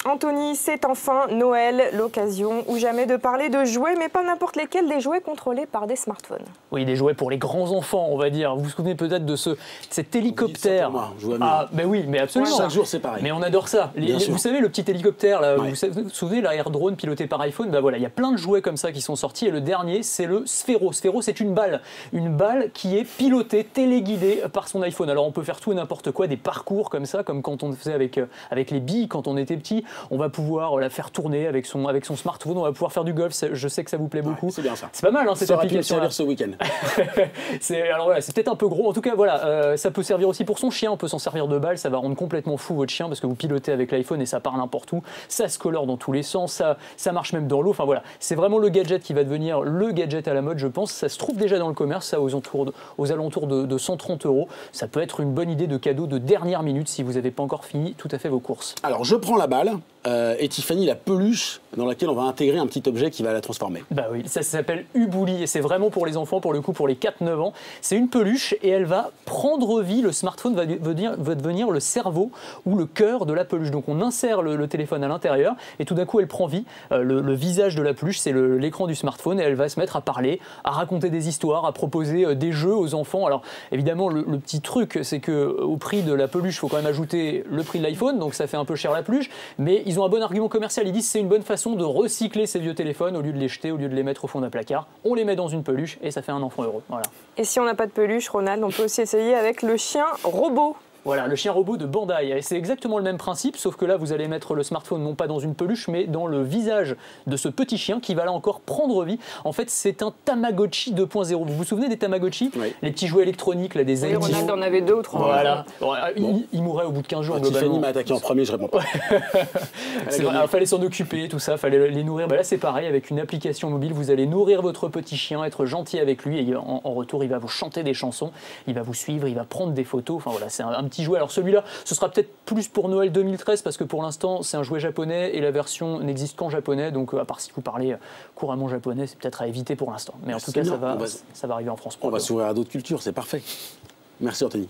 Anthony, c'est enfin Noël, l'occasion ou jamais de parler de jouets, mais pas n'importe lesquels, des jouets contrôlés par des smartphones. Oui, des jouets pour les grands enfants, on va dire. Vous vous souvenez peut-être de cet hélicoptère. Ah, ben oui, mais absolument. Chaque jour, c'est pareil. Mais on adore ça. Vous savez, le petit hélicoptère, là, vous vous souvenez, l'air drone piloté par iPhone, ben voilà, il y a plein de jouets comme ça qui sont sortis. Et le dernier, c'est le Sphero. Sphero, c'est une balle qui est pilotée, téléguidée par son iPhone. Alors on peut faire tout et n'importe quoi, des parcours comme ça, comme quand on faisait avec les billes quand on était petit. On va pouvoir la faire tourner avec son smartphone, on va pouvoir faire du golf. Je sais que ça vous plaît beaucoup. C'est bien ça. C'est pas mal, hein, cette application. Ça aurait pu me servir ce week-end. Alors voilà, c'est peut-être un peu gros. En tout cas, voilà, ça peut servir aussi pour son chien. On peut s'en servir de balle. Ça va rendre complètement fou votre chien parce que vous pilotez avec l'iPhone et ça part n'importe où. Ça se colore dans tous les sens. Ça marche même dans l'eau. Enfin voilà, c'est vraiment le gadget qui va devenir le gadget à la mode, je pense. Ça se trouve déjà dans le commerce, ça aux alentours de 130 €. Ça peut être une bonne idée de cadeau de dernière minute si vous n'avez pas encore fini tout à fait vos courses. Alors je prends la balle et Tiffany la peluche dans laquelle on va intégrer un petit objet qui va la transformer. Bah oui, ça s'appelle Ubouli et c'est vraiment pour les enfants, pour le coup pour les 4-9 ans. C'est une peluche et elle va prendre vie, le smartphone va devenir le cerveau ou le cœur de la peluche. Donc on insère le téléphone à l'intérieur et tout d'un coup elle prend vie. Le visage de la peluche, c'est l'écran du smartphone et elle va se mettre à parler, à raconter des histoires, à proposer des jeux aux enfants. Alors évidemment le petit truc c'est qu'au prix de la peluche, il faut quand même ajouter le prix de l'iPhone, donc ça fait un peu cher la peluche, mais ils ont un bon argument commercial, ils disent que c'est une bonne façon de recycler ces vieux téléphones au lieu de les jeter, au lieu de les mettre au fond d'un placard. On les met dans une peluche et ça fait un enfant heureux. Voilà. Et si on n'a pas de peluche, Ronald, on peut aussi essayer avec le chien robot. Voilà, le chien robot de Bandai. Et c'est exactement le même principe, sauf que là, vous allez mettre le smartphone non pas dans une peluche, mais dans le visage de ce petit chien qui va là encore prendre vie. En fait, c'est un Tamagotchi 2.0. Vous vous souvenez des Tamagotchi? Oui. Les petits jouets électroniques, là, des animaux. Ronald en avait 2 ou 3. Voilà. Il mourrait au bout de 15 jours, globalement. Tiffany m'a attaqué en premier, je réponds pas. Il fallait s'en occuper, tout ça, fallait les nourrir. Là, c'est pareil, avec une application mobile, vous allez nourrir votre petit chien, être gentil avec lui, et en retour, il va vous chanter des chansons, il va vous suivre, il va prendre des photos. Enfin voilà, c'est un petit jouet. Alors celui-là, ce sera peut-être plus pour Noël 2013 parce que pour l'instant c'est un jouet japonais et la version n'existe qu'en japonais, donc à part si vous parlez couramment japonais, c'est peut-être à éviter pour l'instant. Mais en tout cas, ça va arriver en France. On va s'ouvrir à d'autres cultures, c'est parfait. Merci Anthony.